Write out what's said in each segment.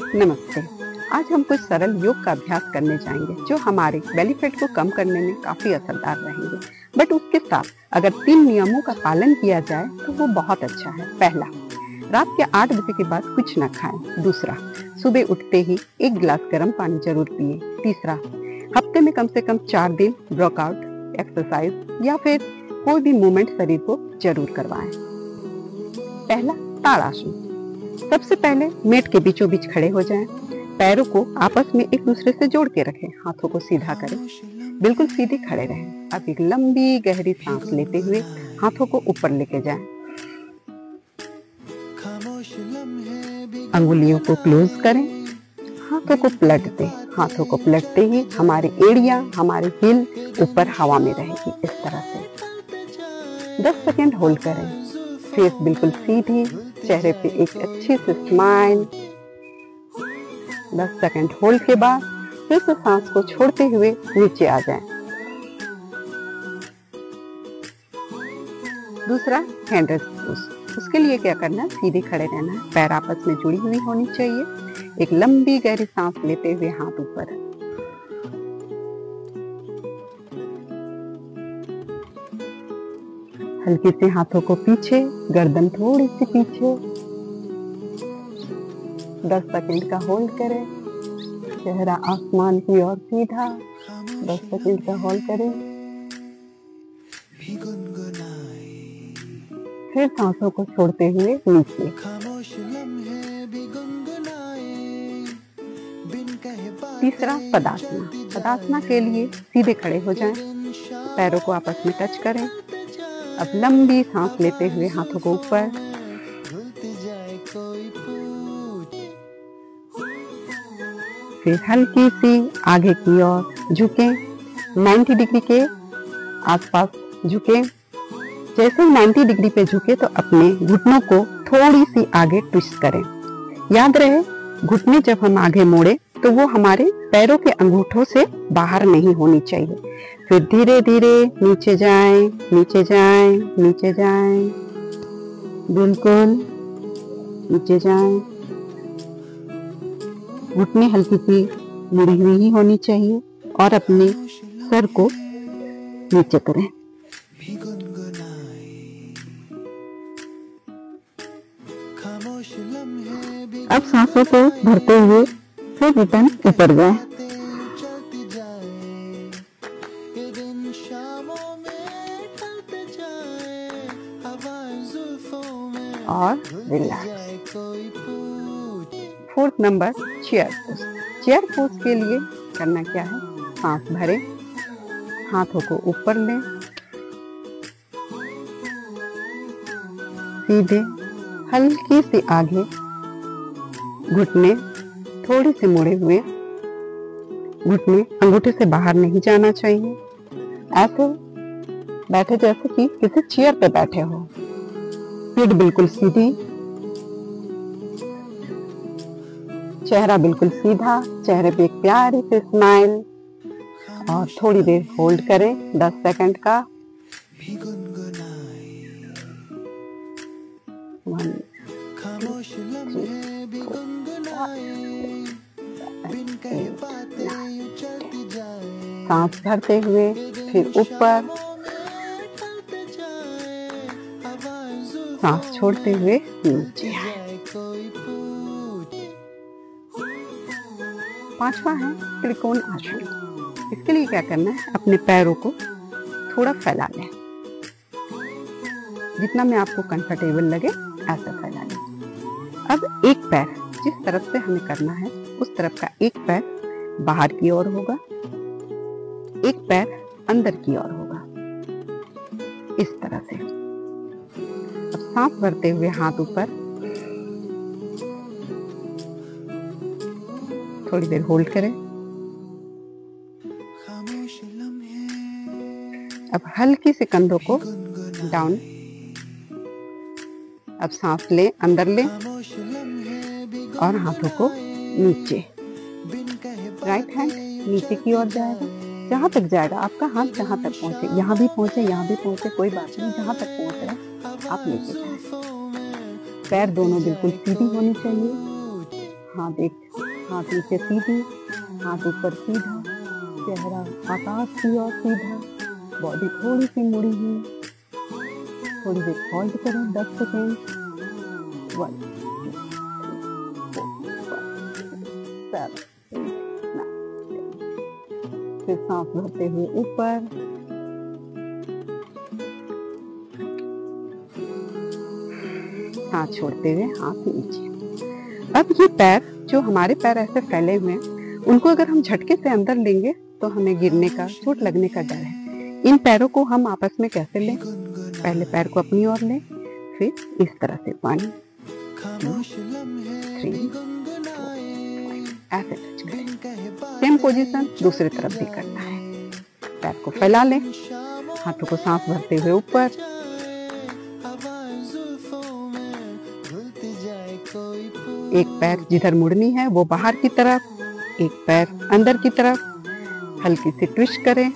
नमस्ते। आज हम कुछ सरल योग का अभ्यास करने जाएंगे जो हमारे बेली फैट को कम करने में काफी असरदार रहेंगे। बट उसके साथ अगर 3 नियमों का पालन किया जाए तो वो बहुत अच्छा है। पहला, रात के 8 बजे के बाद कुछ न खाएं। दूसरा, सुबह उठते ही 1 गिलास गर्म पानी जरूर पिए। तीसरा, हफ्ते में कम से कम 4 दिन वर्कआउट, एक्सरसाइज या फिर कोई भी मूवमेंट शरीर को जरूर करवाएं। पहला, ताड़ासन। सबसे पहले मेट के बीचों बीच खड़े हो जाएं। पैरों को आपस में एक दूसरे से जोड़ के रखें। हाथों को सीधा करें, बिल्कुल सीधे खड़े रहें। अब एक लंबी गहरी सांस लेते हुए हाथों को ऊपर लेके जाएं। अंगुलियों को क्लोज करें, हाथों को पलट दें। हाथों को पलटते ही हमारी एड़ियां, हमारी हिल ऊपर हवा में रहेगी। इस तरह से 10 सेकंड होल्ड करें। फेस बिल्कुल सीधी, चेहरे पे एक अच्छी सी स्माइल। 10 सेकंड होल्ड के बाद फिर से सांस को छोड़ते हुए नीचे आ जाएं। दूसरा, हैंड रेस्ट पोज। उसके लिए क्या करना है, सीधे खड़े रहना है, पैर आपस में जुड़ी हुई होनी चाहिए। एक लंबी गहरी सांस लेते हुए हाथ ऊपर, हल्के से हाथों को पीछे, गर्दन थोड़ी सी पीछे। 10 सेकंड का होल्ड करें। चेहरा आसमान की ओर सीधा। 10 सेकंड का होल्ड करें। फिर सांसों को छोड़ते हुए नीचे। तीसरा, पदासना। पदासना के लिए सीधे खड़े हो जाएं, पैरों को आपस में टच करें। अब लंबी सांस लेते हुए हाथों को ऊपर, फिर हल्की सी आगे की ओर झुकें। 90 डिग्री के आसपास झुकें। जैसे ही 90 डिग्री पे झुके तो अपने घुटनों को थोड़ी सी आगे ट्विस्ट करें। याद रहे, घुटने जब हम आगे मोड़े तो वो हमारे पैरों के अंगूठों से बाहर नहीं होनी चाहिए। फिर धीरे धीरे नीचे जाएं, नीचे जाएं, नीचे जाएं, बिल्कुल नीचे जाएं। घुटने हल्की सी मुड़ी हुई ही होनी चाहिए और अपने सर को नीचे करें। अब सांसों को भरते हुए फिर रिटर्न ऊपर जाएं। और relax. 4th number, chair pose. Chair pose के लिए करना क्या है, सांस भरें, हाथों को ऊपर लें, सीधे हल्की सी आगे, घुटने थोड़ी से मुड़े हुए, घुटने अंगूठे से बाहर नहीं जाना चाहिए। ऐसे बैठे जैसे कि किसी चेयर पे बैठे हो। पीठ बिल्कुल सीधी, चेहरा बिल्कुल सीधा, चेहरे पे एक प्यारी सी स्माइल और थोड़ी देर होल्ड करें 10 सेकंड का। 1, 2, 3, 4, सांस भरते हुए फिर ऊपर, सांस छोड़ते हुए नीचे। 5वां है त्रिकोण आसन। इसके लिए क्या करना है, अपने पैरों को थोड़ा फैला लें। जितना में आपको कंफर्टेबल लगे ऐसा फैला लें। अब एक पैर जिस तरफ से हमें करना है उस तरफ का एक पैर बाहर की ओर होगा, एक पैर अंदर की ओर होगा, इस तरह से। अब सांस भरते हुए हाथ ऊपर, थोड़ी देर होल्ड करें। अब हल्की से कंधों को डाउन। अब सांस लें, अंदर लें और हाथों को नीचे। राइट हैंड नीचे की ओर जाएगा, जहां तक जाएगा आपका हाथ, जहां तक पहुंचे, यहाँ भी पहुंचे, यहाँ भी पहुंचे, कोई बात नहीं, जहां तक पहुंच रहा है आप नीचे जाएं। पैर दोनों बिल्कुल सीधी होनी चाहिए, हाथ नीचे सीधी, हाथ ऊपर सीधा, चेहरा आकाश की ओर सीधा, बॉडी थोड़ी सी मुड़ी हुई। थोड़ी देर होल्ड करें 10 सेकेंड। 1 2 3 4 5 6 7 8 9 10। फिर सांस भरते हुए ऊपर, हाथ छोड़ते हुए हाथ नीचे। अब ये पैर, जो हमारे पैर ऐसे फैले हुए हैं, उनको अगर हम झटके से अंदर लेंगे तो हमें गिरने का, चोट लगने का डर है। इन पैरों को हम आपस में कैसे लें? पहले पैर को अपनी ओर लें, फिर इस तरह से 1 2 3 4 ऐसे टच करें। सेम पोजीशन दूसरी तरफ भी करना है। पैर को फैला लें, हाथों को सांस भरते हुए ऊपर, एक पैर जिधर मुड़नी है वो बाहर की तरफ, एक पैर अंदर की तरफ। हल्की सी ट्विस्ट करें।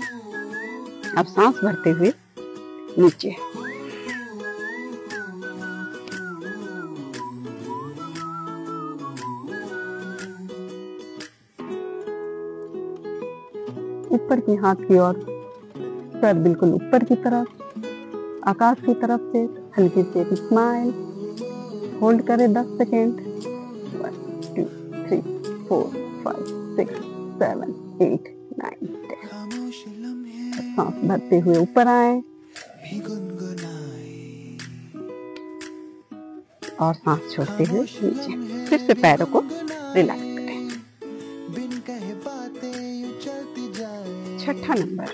अब सांस भरते हुए नीचे, ऊपर की हाथ की ओर, सर बिल्कुल ऊपर की तरफ, आकाश की तरफ से हल्की सी स्माइल। होल्ड करें 10 सेकेंड। 1 2 3 4 5 6 7 8 9 10। सांस भरते हुए ऊपर आए और सांस छोड़ते हुए नीचे। फिर से पैरों को रिलैक्स करें। 6ठा नंबर,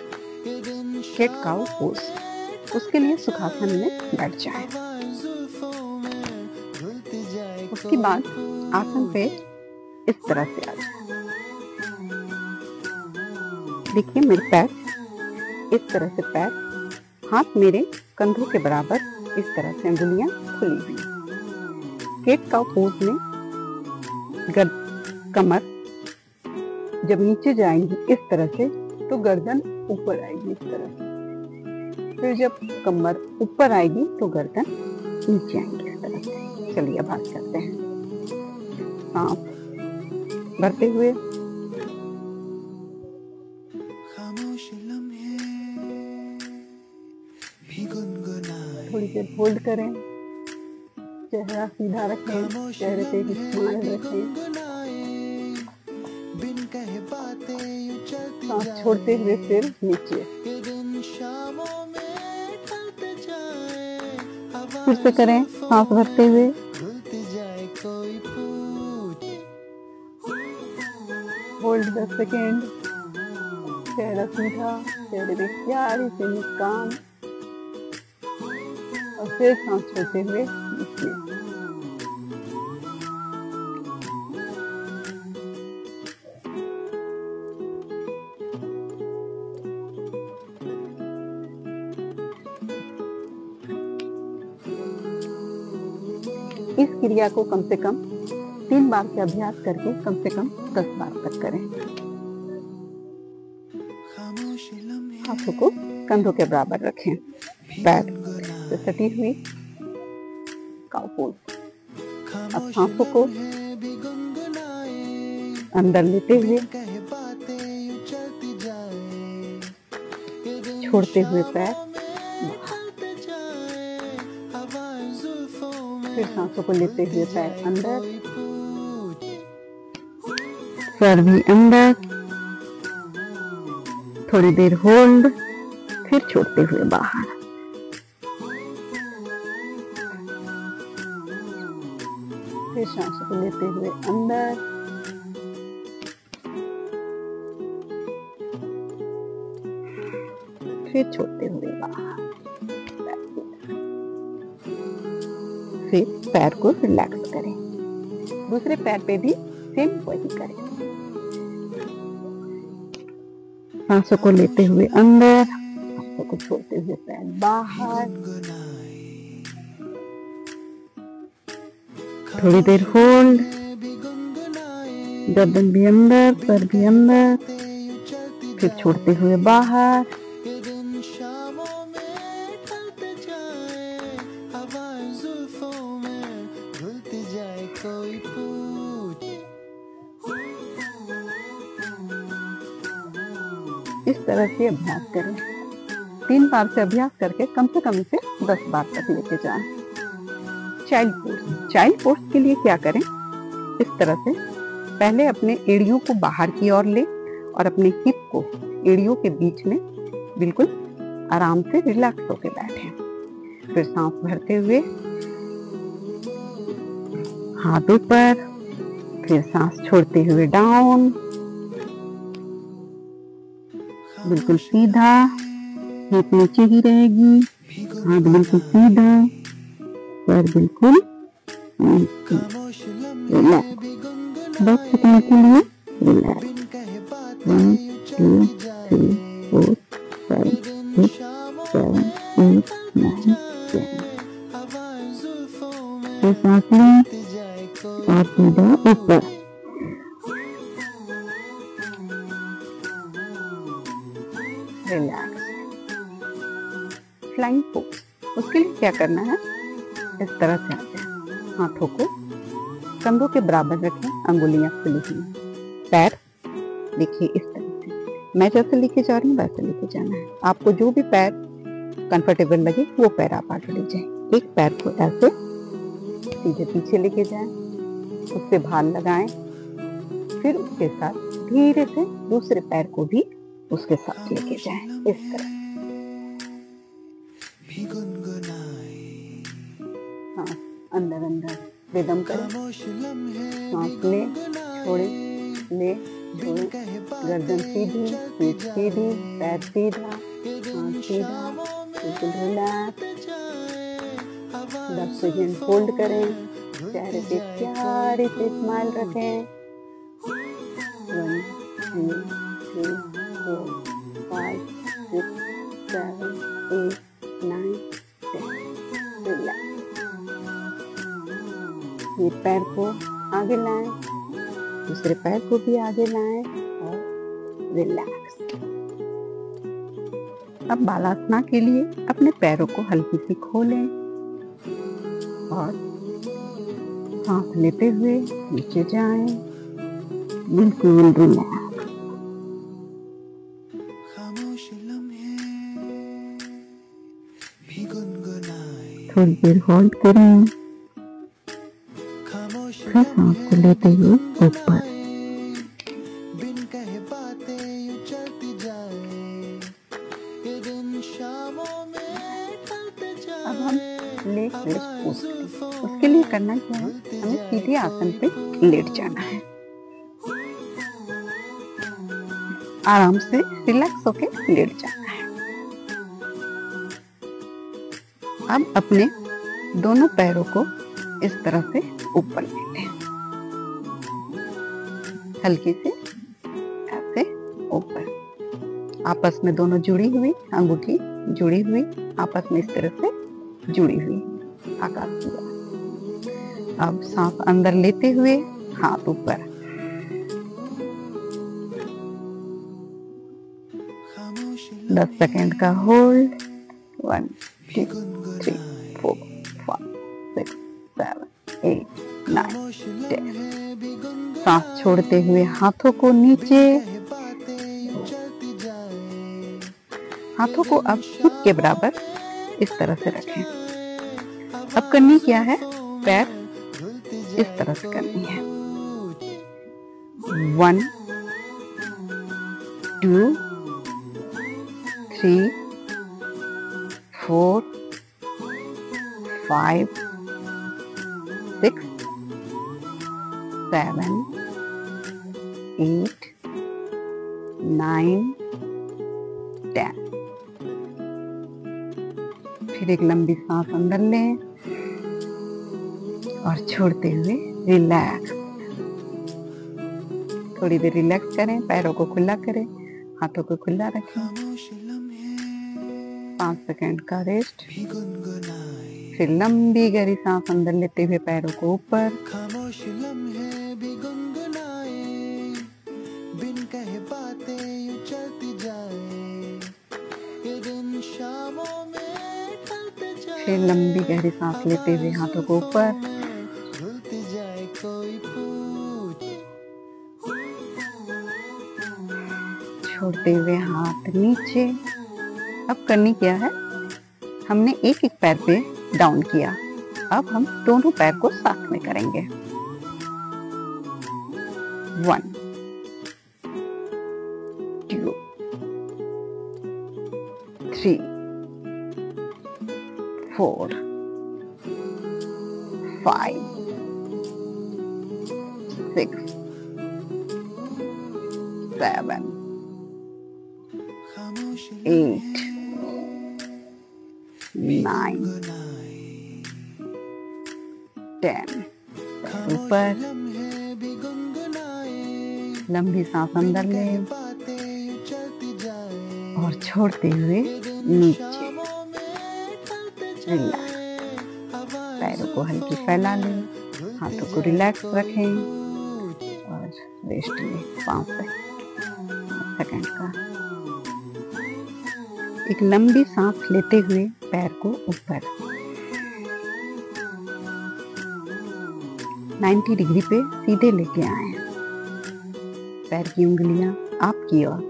कैट काउ पोज। उसके लिए सुखासन में बैठ जाएं। उसके बाद आसन पे इस तरह से आ जाए। देखिए मेरे पैर इस तरह से, पैर, हाथ मेरे कंधों के बराबर, इस तरह से अंगुलियां खुली हुई। कैट काउ पोज में कमर जब नीचे जाएंगी इस तरह से तो गर्दन ऊपर आएगी इस तरह से। फिर जब कमर ऊपर आएगी तो गर्दन नीचे आएगी इस तरह से। चलिए अब हाथ करते हैं। सांस भरते हुए, थोड़ी देर होल्ड करें, चेहरा सीधा रखें, चेहरे पे एक स्माइल रखें। सांस छोड़ते हुए फिर नीचे, फिर से करें। सांस भरते हुए, होल्ड 10 सेकेंड, चेहरा सीधा, चेहरे पे प्यारी सी मुस्कान और फिर सांस छोड़ते हुए नीचे। इस क्रिया को कम से कम 3 बार के अभ्यास करके कम से कम 10 बार तक करें। हाथों को कंधों के बराबर रखें, पैर से सटी हुई काउ पोज। अब सांसों को अंदर लेते हुए, छोड़ते हुए पैर, फिर सांसों को लेते हुए पैर अंदर, सर भी अंदर, थोड़ी देर होल्ड, फिर छोड़ते हुए बाहर। फिर सांसों को लेते हुए अंदर, फिर छोड़ते हुए बाहर। फिर पैर को रिलैक्स करें। दूसरे पैर पे भी सेम वही करें। सांसों को लेते हुए अंदर, सांसों को छोड़ते हुए पैर बाहर। थोड़ी देर होल्ड, गर्दन भी अंदर, सर भी अंदर, फिर छोड़ते हुए बाहर। इस तरह से अभ्यास करें। 3 बार से अभ्यास करके कम से कम इसे 10 बार तक लेके जाएं। चाइल्ड पोज के लिए क्या करें, इस तरह से पहले अपने एड़ियों को बाहर की ओर ले और अपने हिप को एड़ियों के बीच में बिल्कुल आराम से रिलैक्स होकर बैठे। फिर सांस भरते हुए हाथ ऊपर, फिर सांस छोड़ते हुए डाउन, बिल्कुल सीधा, हिप नीचे ही रहेगी, हाथ बिल्कुल सीधा, पैर बिल्कुल रिलैक्स। 10 सेकंड के लिए रिलैक्स। 1 2 3 4 5 6 7 8 9 10। तो सांस लें और सीधा ऊपर। रिलैक्स। फ्लाइंग पोज, उसके लिए क्या करना है, इस तरह से आ जाए, हाथों को कंधों के बराबर रखें, अंगुलियां खुली हुई, पैर देखिए इस तरह से। मैं जैसे लेके जा रही हूँ वैसे लेके जाना है। आपको जो भी पैर कंफर्टेबल लगे वो पैर आप आगे ले जाएं। एक पैर को ऐसे सीधे पीछे लेके जाएं, उससे भाल लगाएं, फिर उसके साथ धीरे से दूसरे पैर को भी उसके साथ लेके जाएं, इस तरह। हाँ, अंदर अंदर रिदम करें, सांस ले छोड़े, ले छोड़े, गर्दन सीधी, पीठ सीधी, पैर सीधा, हाथ सीधा, बिल्कुल रिलैक्स। 10 सेकंड होल्ड करें, चेहरे पे प्यारे से स्माइल रखें। 1 2 3 4 5 6 7 8 9 10। रिलैक्स। ये पैर को आगे लाएं, दूसरे पैर को भी आगे लाएं और रिलैक्स। अब बालासना के लिए अपने पैरों को हल्की सी खोलें और सांस लेते हुए नीचे जाएं, बिल्कुल रिलैक्स। थोड़ी देर होल्ड करें, फिर सांस को लेते हुए ऊपर। अब हम लेट रेस्ट पोज, उसके लिए करना क्या है, हमें सीधे आसन पे लेट जाना है, आराम से रिलैक्स होके लेट जाना है। अब अपने दोनों पैरों को इस तरह से ऊपर लेते हैं, हल्के से ऐसे ऊपर, आपस में दोनों जुड़ी हुई, अंगूठी जुड़ी हुई, आपस में इस तरह से जुड़ी हुई, आकाश की तरह। अब सांस अंदर लेते हुए हाथ ऊपर, दस सेकेंड का होल्ड। 1 2 3 4 5 6 7 8 9 10। सांस छोड़ते हुए हाथों को नीचे, हाथों को अब हिप के बराबर इस तरह से रखें। अब करनी क्या है, पैर इस तरह से करनी है। 1 2 3 4 5 6 7 8 9 10। फिर एक लंबी सांस अंदर लें और छोड़ते हुए रिलैक्स। थोड़ी देर रिलैक्स करें, पैरों को खुला करें, हाथों को खुला रखें। 5 सेकंड का रेस्ट। फिर लंबी गहरी सांस अंदर लेते हुए पैरों को ऊपर, फिर लंबी गहरी सांस लेते हुए हाथों को ऊपर, छोड़ते हुए हाथ नीचे। अब करनी क्या है, हमने एक एक पैर पे डाउन किया, अब हम दोनों पैर को साथ में करेंगे। 1 2 3 4 5 6 7 8 9 10। ऊपर लंबी सांस अंदर ले और छोड़ते हुए नीचे। रिलैक्स, पैरों को हल्की फैला लें, हाथों को रिलैक्स रखें और रेस्ट लें 5 सेकंड का। एक लंबी सांस लेते हुए पैर को ऊपर 90 डिग्री पे सीधे लेके आए। पैर की उंगलियां आपकी ओर,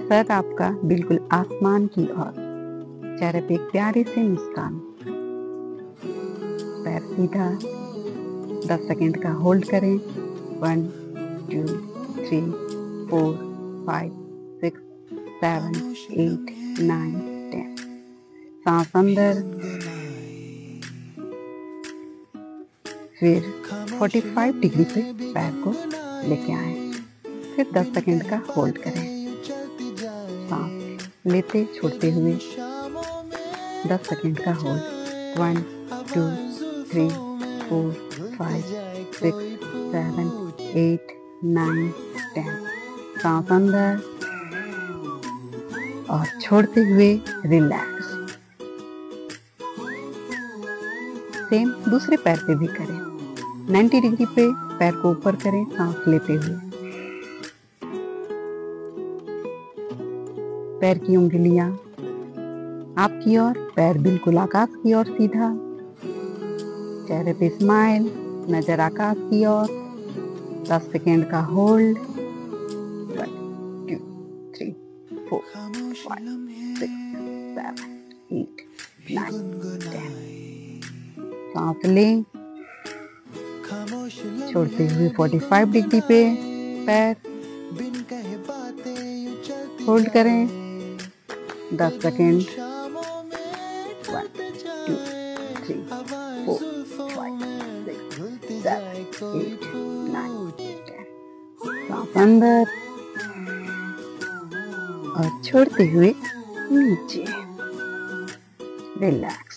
सर आपका बिल्कुल आसमान की ओर, चेहरे पे एक प्यारी सी मुस्कान। पैर सीधा 10 सेकंड का होल्ड करें। 1 2 3 4 5 6 7 8 9 10। सांस अंदर, फिर 45 डिग्री पे पैर को लेके आए, फिर 10 सेकंड का होल्ड करें। सांस लेते छोड़ते हुए 10 सेकंड का होल्ड। 1 2 3 4 5 6 7 8 9 10। सांस अंदर और छोड़ते हुए रिलैक्स। सेम दूसरे पैर पे भी करें। 90 डिग्री पे पैर को ऊपर करें सांस लेते हुए। पैर की उंगलियां आपकी ओर, पैर बिल्कुल आकाश की ओर सीधा, चेहरे पे स्माइल, नजर आकाश की ओर। 10 सेकेंड का होल्ड। 1 2 3 4 5 6 7 8 9 10। सांस लें, छोड़ते हुए 45 डिग्री पे पैर होल्ड करें 10 सेकेंड। 1 2 3 4 5 6 7 8 9 10। सांस अंदर और छोड़ते हुए नीचे। रिलैक्स,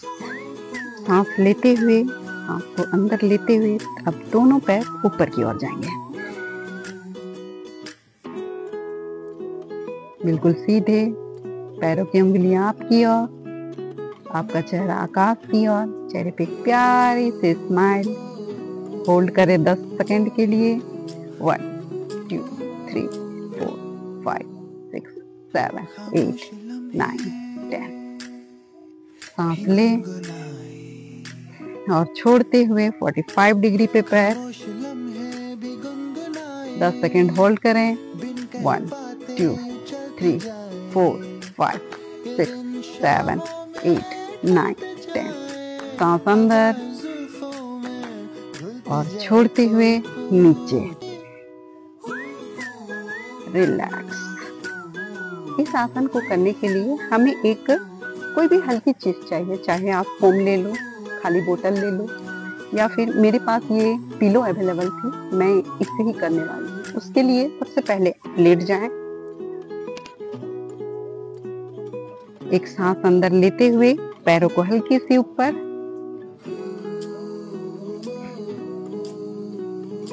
सांस लेते हुए, सांस को अंदर लेते हुए अब दोनों पैर ऊपर की ओर जाएंगे, बिल्कुल सीधे। पैरों की उंगलियां आपकी ओर, आपका चेहरा आकाश की ओर, चेहरे पे प्यारी से स्माइल। होल्ड करें 10 सेकेंड के लिए। 1 2 3 4 5 6 7 8 9 10। सांस लें और छोड़ते हुए 45 डिग्री पे पैर 10 सेकेंड होल्ड करें। 1 2 3 4 5 6 7 8 9 10। सांस अंदर और छोड़ते हुए नीचे। रिलैक्स। इस आसन को करने के लिए हमें एक कोई भी हल्की चीज चाहिए, चाहे आप फोम ले लो, खाली बोतल ले लो, या फिर मेरे पास ये पिलो अवेलेबल थी, मैं इससे ही करने वाली हूँ। उसके लिए सबसे पहले लेट जाएं, एक सांस अंदर लेते हुए पैरों को हल्की सी ऊपर,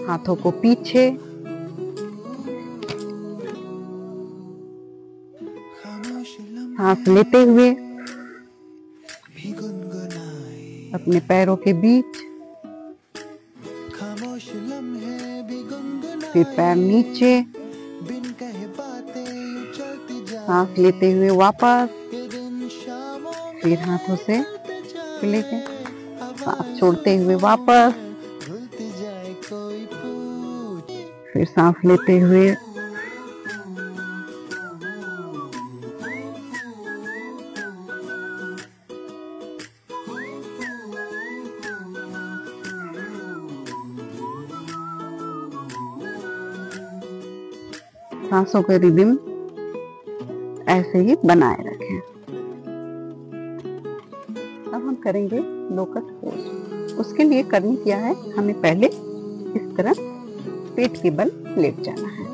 हाथों को पीछे, सांस लेते हुए अपने पैरों के बीच, फिर पैर नीचे, सांस लेते हुए वापस, फिर हाथों से लेके सांस छोड़ते हुए वापस, फिर सांस लेते हुए सांसों के रिदम ऐसे ही बनाए रखें। अब हम करेंगे लोकस पोज। उसके लिए करनी क्या है, हमें पहले इस तरह पेट के बल लेट जाना है।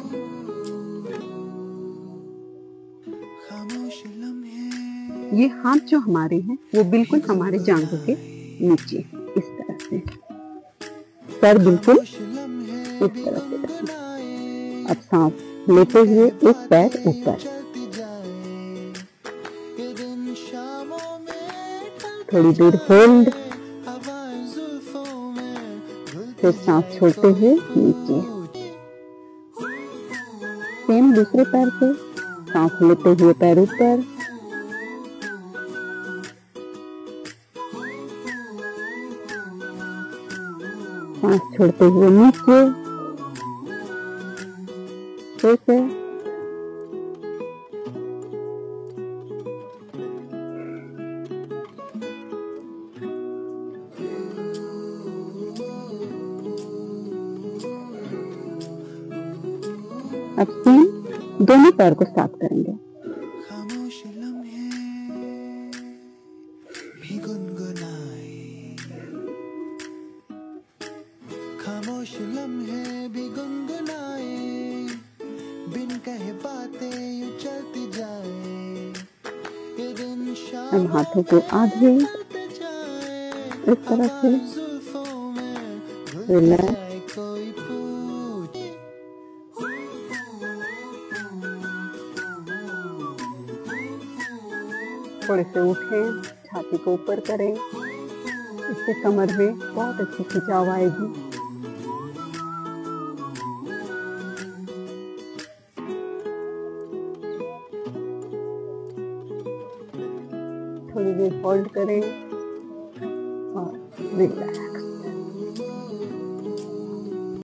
ये हाथ जो हमारे हैं वो बिल्कुल हमारे जांघों के नीचे इस तरह से, सर बिल्कुल इस तरह से रखें। अब सांस लेते हुए एक पैर ऊपर, थोड़ी देर होल्ड, फिर सांस छोड़ते हुए नीचे। सेम दूसरे पैर से सांस लेते हुए पैर ऊपर, सांस छोड़ते हुए नीचे, फिर से अब सेम दोनों पैर को साफ करेंगे। खामोश लम्हे भी गुनगुनाए, बिन कहे बातें यूं चलती जाए, ये दिन शाम हम हाथों को आधे इस तरह से रिलैक्स, कोई पूछ। थोड़े से उठें, छाती को ऊपर करें, इससे कमर में बहुत अच्छी खिंचाव आएगी। थोड़ी देर होल्ड करें और रिलैक्स।